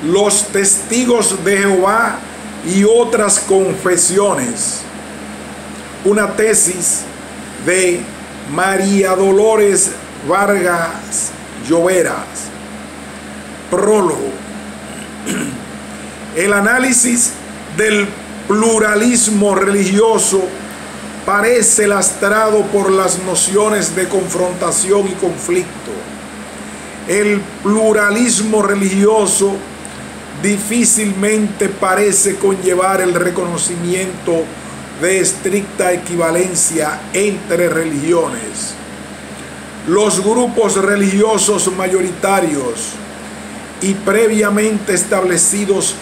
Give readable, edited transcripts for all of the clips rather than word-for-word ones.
los Testigos de Jehová y otras confesiones. Una tesis de María Dolores Vargas Lloveras. Prólogo. El análisis del pluralismo religioso parece lastrado por las nociones de confrontación y conflicto. El pluralismo religioso difícilmente parece conllevar el reconocimiento de estricta equivalencia entre religiones. Los grupos religiosos mayoritarios y previamente establecidos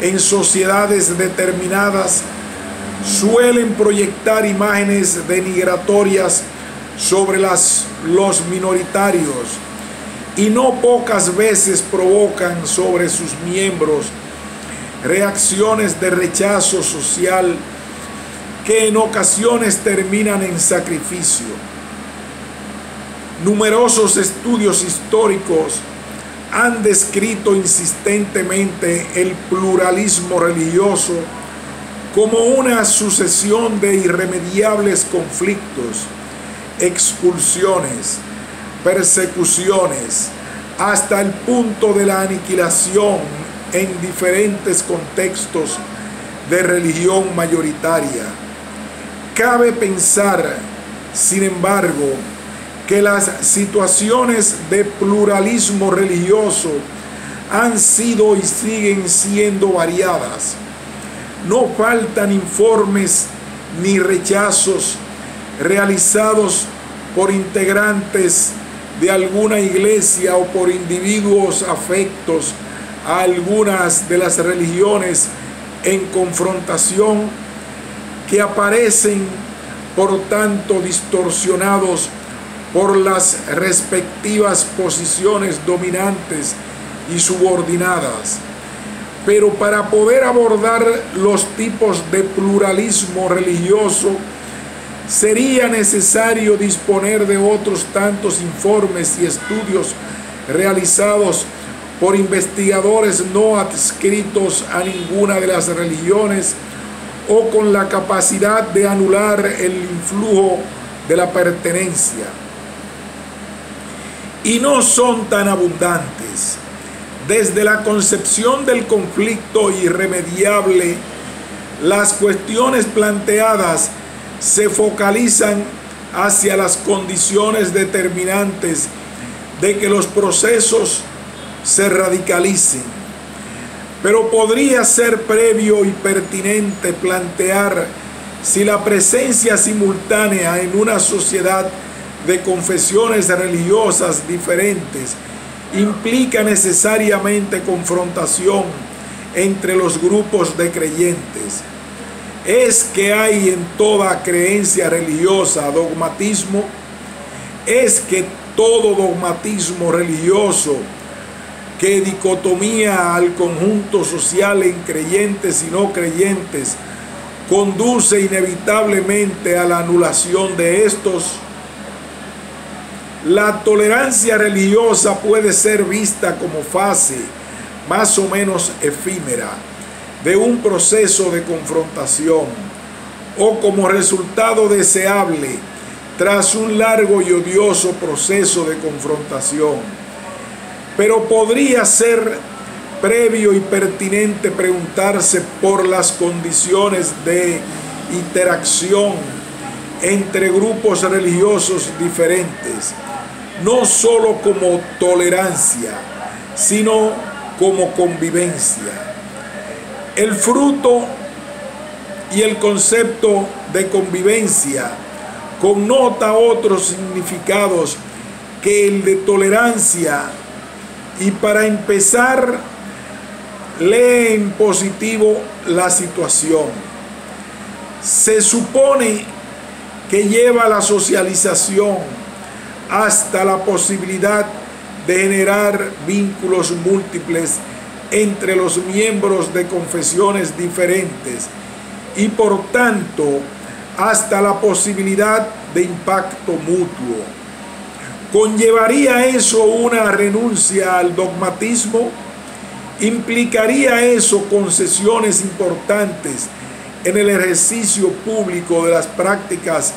en sociedades determinadas suelen proyectar imágenes denigratorias sobre los minoritarios y no pocas veces provocan sobre sus miembros reacciones de rechazo social que en ocasiones terminan en sacrificio. Numerosos estudios históricos han descrito insistentemente el pluralismo religioso como una sucesión de irremediables conflictos, expulsiones, persecuciones, hasta el punto de la aniquilación en diferentes contextos de religión mayoritaria. Cabe pensar, sin embargo, que las situaciones de pluralismo religioso han sido y siguen siendo variadas. No faltan informes ni rechazos realizados por integrantes de alguna iglesia o por individuos afectos a algunas de las religiones en confrontación, que aparecen por tanto distorsionados por las respectivas posiciones dominantes y subordinadas. Pero para poder abordar los tipos de pluralismo religioso sería necesario disponer de otros tantos informes y estudios realizados por investigadores no adscritos a ninguna de las religiones o con la capacidad de anular el influjo de la pertenencia. Y no son tan abundantes. Desde la concepción del conflicto irremediable, las cuestiones planteadas se focalizan hacia las condiciones determinantes de que los procesos se radicalicen. Pero podría ser previo y pertinente plantear si la presencia simultánea en una sociedad de confesiones religiosas diferentes implica necesariamente confrontación entre los grupos de creyentes. ¿Es que hay en toda creencia religiosa dogmatismo? ¿Es que todo dogmatismo religioso que dicotomía al conjunto social en creyentes y no creyentes conduce inevitablemente a la anulación de estos? La tolerancia religiosa puede ser vista como fase más o menos efímera de un proceso de confrontación o como resultado deseable tras un largo y odioso proceso de confrontación. Pero podría ser previo y pertinente preguntarse por las condiciones de interacción entre grupos religiosos diferentes, no solo como tolerancia, sino como convivencia. El fruto y el concepto de convivencia connota otros significados que el de tolerancia, y para empezar, lee en positivo la situación. Se supone que lleva la socialización hasta la posibilidad de generar vínculos múltiples entre los miembros de confesiones diferentes y por tanto hasta la posibilidad de impacto mutuo. ¿Conllevaría eso una renuncia al dogmatismo? ¿Implicaría eso concesiones importantes en el ejercicio público de las prácticas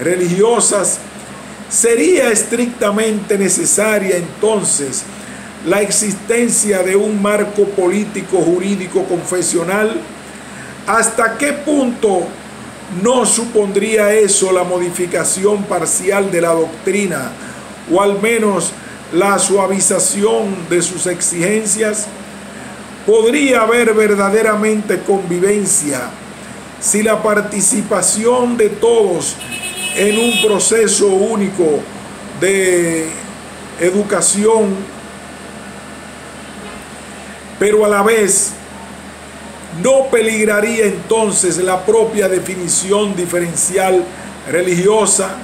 religiosas? ¿Sería estrictamente necesaria entonces la existencia de un marco político jurídico confesional? ¿Hasta qué punto no supondría eso la modificación parcial de la doctrina o al menos la suavización de sus exigencias? ¿Podría haber verdaderamente convivencia si la participación de todos en un proceso único de educación, pero a la vez no peligraría entonces la propia definición diferencial religiosa?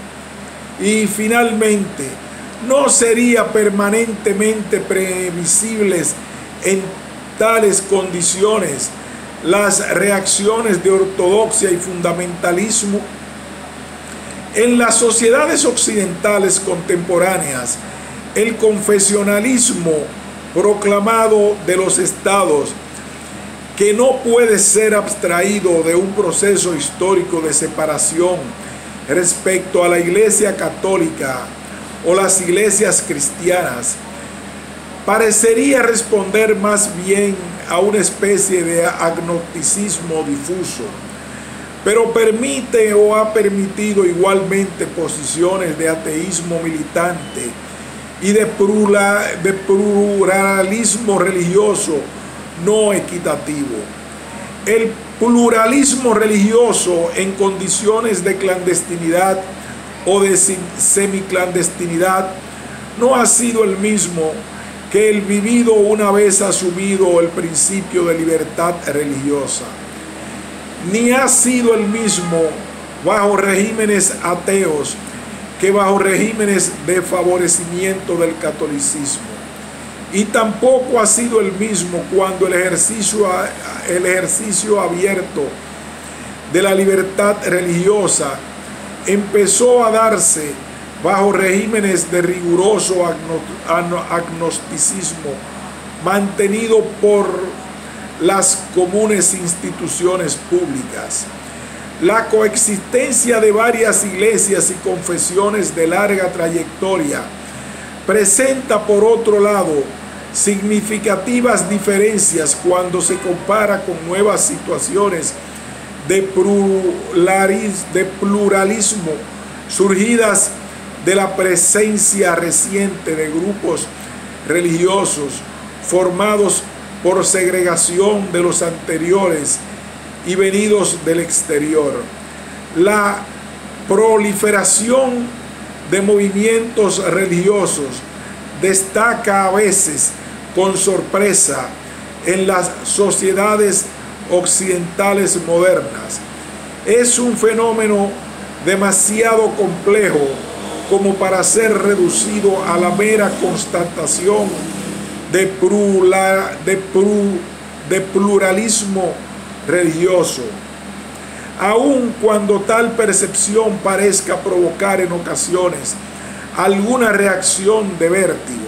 Y finalmente, ¿no sería permanentemente previsibles en tales condiciones las reacciones de ortodoxia y fundamentalismo? En las sociedades occidentales contemporáneas, el confesionalismo proclamado de los estados, que no puede ser abstraído de un proceso histórico de separación respecto a la Iglesia católica o las iglesias cristianas, parecería responder más bien a una especie de agnosticismo difuso, pero permite o ha permitido igualmente posiciones de ateísmo militante y de pluralismo religioso no equitativo. El pluralismo religioso en condiciones de clandestinidad o de semiclandestinidad no ha sido el mismo que el vivido una vez asumido el principio de libertad religiosa, ni ha sido el mismo bajo regímenes ateos que bajo regímenes de favorecimiento del catolicismo, y tampoco ha sido el mismo cuando el ejercicio abierto de la libertad religiosa empezó a darse bajo regímenes de riguroso agnosticismo mantenido por las comunes instituciones públicas. La coexistencia de varias iglesias y confesiones de larga trayectoria presenta, por otro lado, significativas diferencias cuando se compara con nuevas situaciones de pluralismo surgidas de la presencia reciente de grupos religiosos formados por segregación de los anteriores y venidos del exterior. La proliferación de movimientos religiosos destaca a veces con sorpresa en las sociedades occidentales modernas. Es un fenómeno demasiado complejo como para ser reducido a la mera constatación de pluralismo religioso, aun cuando tal percepción parezca provocar en ocasiones alguna reacción de vértigo.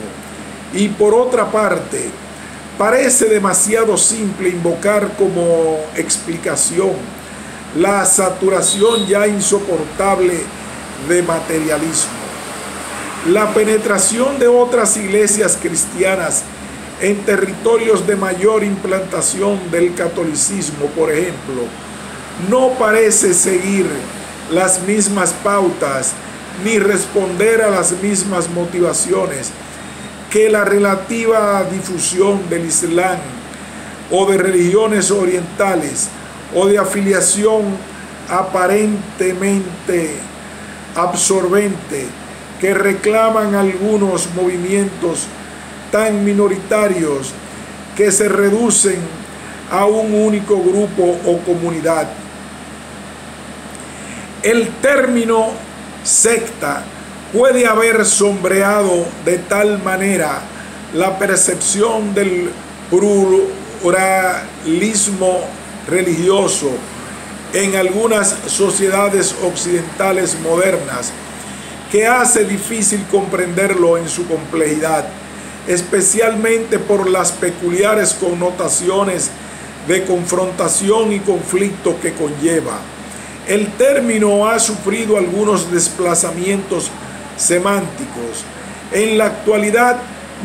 Y por otra parte, parece demasiado simple invocar como explicación la saturación ya insoportable de materialismo. La penetración de otras iglesias cristianas en territorios de mayor implantación del catolicismo, por ejemplo, no parece seguir las mismas pautas ni responder a las mismas motivaciones que la relativa difusión del Islam o de religiones orientales o de afiliación aparentemente absorbente que reclaman algunos movimientos tan minoritarios que se reducen a un único grupo o comunidad. El término secta puede haber sombreado de tal manera la percepción del pluralismo religioso en algunas sociedades occidentales modernas que hace difícil comprenderlo en su complejidad. especialmente por las peculiares connotaciones de confrontación y conflicto que conlleva. El término ha sufrido algunos desplazamientos semánticos. En la actualidad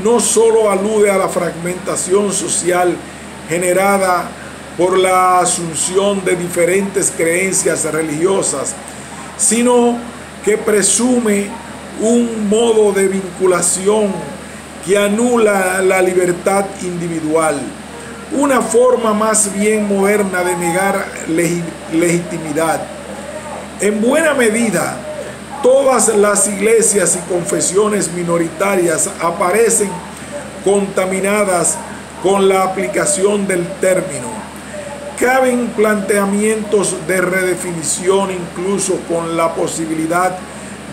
no solo alude a la fragmentación social generada por la asunción de diferentes creencias religiosas, sino que presume un modo de vinculación que anula la libertad individual, una forma más bien moderna de negar legitimidad. En buena medida, todas las iglesias y confesiones minoritarias aparecen contaminadas con la aplicación del término. Caben planteamientos de redefinición, incluso con la posibilidad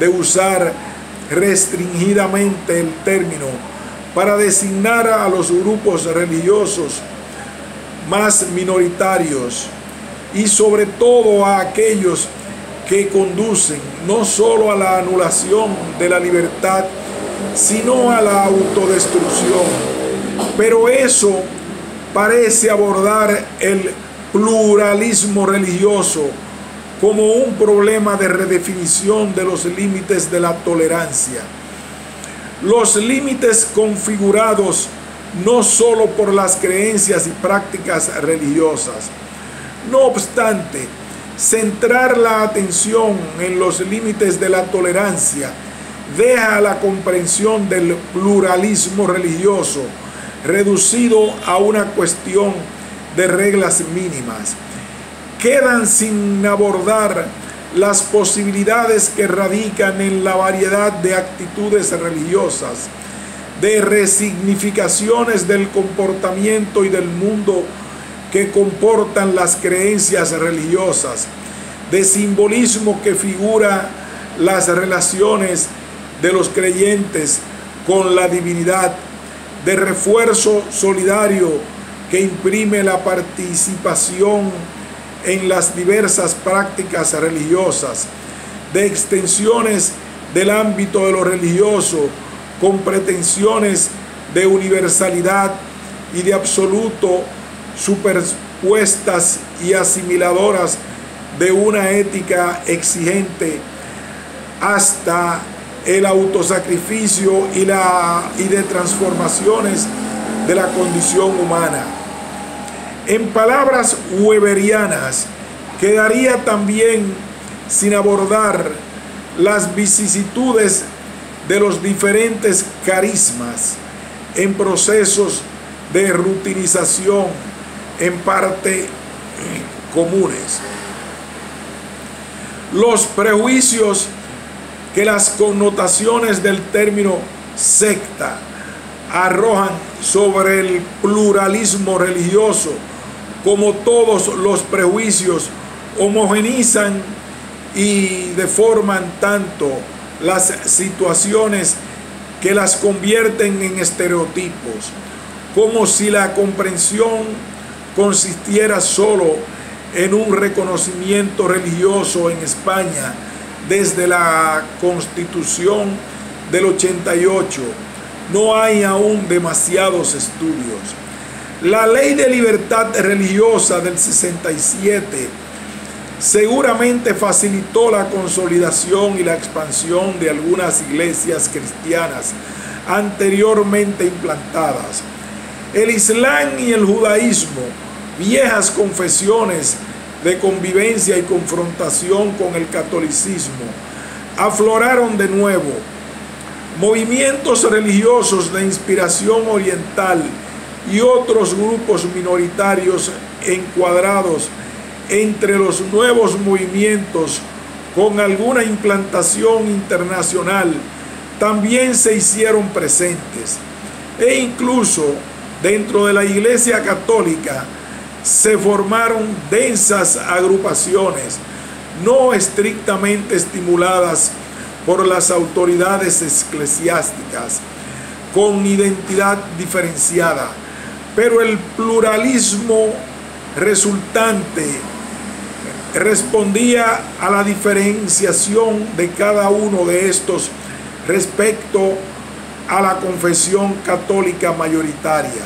de usar restringidamente el término para designar a los grupos religiosos más minoritarios y sobre todo a aquellos que conducen no solo a la anulación de la libertad, sino a la autodestrucción. Pero eso parece abordar el pluralismo religioso como un problema de redefinición de los límites de la tolerancia. Los límites configurados no solo por las creencias y prácticas religiosas. No obstante, centrar la atención en los límites de la tolerancia deja la comprensión del pluralismo religioso reducido a una cuestión de reglas mínimas. Quedan sin abordar las posibilidades que radican en la variedad de actitudes religiosas, de resignificaciones del comportamiento y del mundo que comportan las creencias religiosas, de simbolismo que figura las relaciones de los creyentes con la divinidad, de refuerzo solidario que imprime la participación en las diversas prácticas religiosas, de extensiones del ámbito de lo religioso con pretensiones de universalidad y de absoluto superpuestas y asimiladoras de una ética exigente hasta el autosacrificio y de transformaciones de la condición humana. En palabras weberianas, quedaría también sin abordar las vicisitudes de los diferentes carismas en procesos de rutinización en parte comunes. Los prejuicios que las connotaciones del término secta arrojan sobre el pluralismo religioso, como todos los prejuicios, homogenizan y deforman tanto las situaciones que las convierten en estereotipos, como si la comprensión consistiera solo en un reconocimiento religioso en España desde la Constitución del 88. No hay aún demasiados estudios. La Ley de Libertad Religiosa del 67 seguramente facilitó la consolidación y la expansión de algunas iglesias cristianas anteriormente implantadas. El Islam y el judaísmo, viejas confesiones de convivencia y confrontación con el catolicismo, afloraron de nuevo. Movimientos religiosos de inspiración oriental y otros grupos minoritarios encuadrados entre los nuevos movimientos con alguna implantación internacional también se hicieron presentes, e incluso dentro de la Iglesia Católica se formaron densas agrupaciones no estrictamente estimuladas por las autoridades eclesiásticas, con identidad diferenciada, pero el pluralismo resultante respondía a la diferenciación de cada uno de estos respecto a la confesión católica mayoritaria.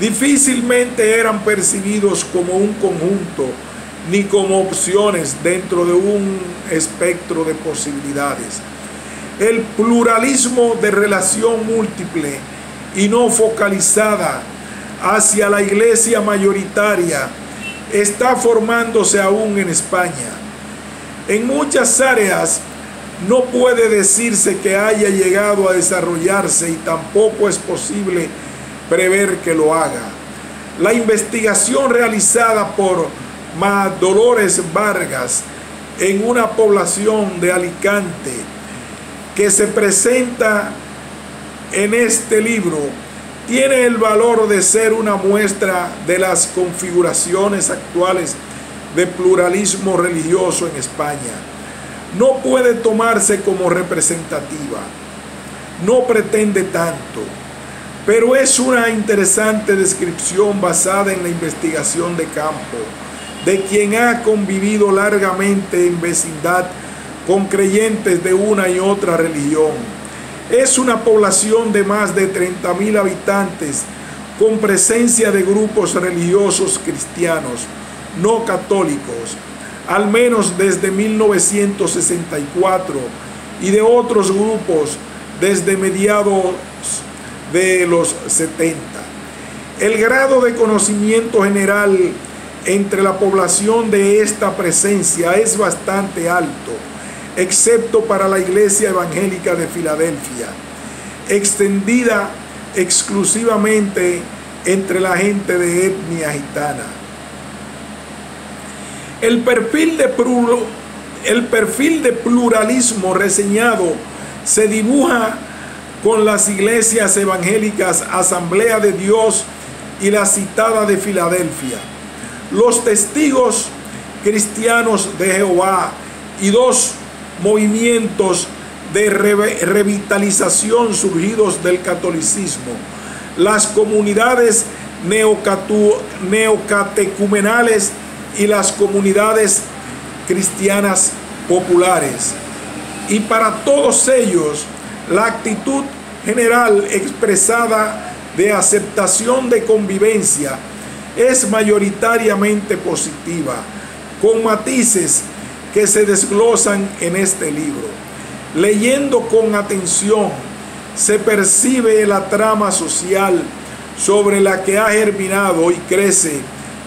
Difícilmente eran percibidos como un conjunto ni como opciones dentro de un espectro de posibilidades. El pluralismo de relación múltiple y no focalizada hacia la iglesia mayoritaria está formándose aún en España. En muchas áreas no puede decirse que haya llegado a desarrollarse y tampoco es posible prever que lo haga. La investigación realizada por Dolores Vargas en una población de Alicante que se presenta en este libro tiene el valor de ser una muestra de las configuraciones actuales de pluralismo religioso en España. No puede tomarse como representativa, no pretende tanto, pero es una interesante descripción basada en la investigación de campo de quien ha convivido largamente en vecindad con creyentes de una y otra religión. Es una población de más de 30.000 habitantes con presencia de grupos religiosos cristianos no católicos, al menos desde 1964, y de otros grupos desde mediados de los 70. El grado de conocimiento general entre la población de esta presencia es bastante alto, excepto para la Iglesia Evangélica de Filadelfia, extendida exclusivamente entre la gente de etnia gitana. El perfil de pluralismo reseñado se dibuja con las iglesias evangélicas Asamblea de Dios y la citada de Filadelfia, los testigos cristianos de Jehová y dos movimientos de revitalización surgidos del catolicismo, las comunidades neocatecumenales y las comunidades cristianas populares. Y para todos ellos, la actitud general expresada de aceptación de convivencia es mayoritariamente positiva, con matices que se desglosan en este libro. Leyendo con atención, se percibe la trama social sobre la que ha germinado y crece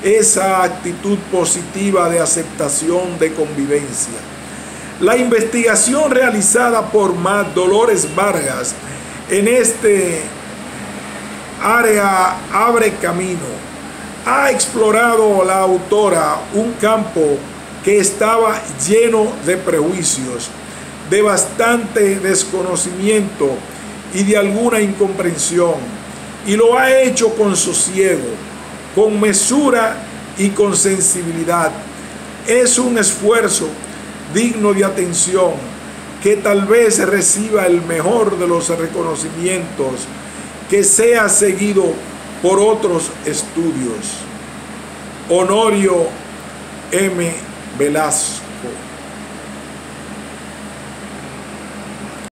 esa actitud positiva de aceptación de convivencia. La investigación realizada por Dolores Vargas en este área abre camino. Ha explorado la autora un campo que estaba lleno de prejuicios, de bastante desconocimiento y de alguna incomprensión, y lo ha hecho con sosiego, con mesura y con sensibilidad. Es un esfuerzo digno de atención que tal vez reciba el mejor de los reconocimientos, que sea seguido por otros estudios. Honorio M. Velasco.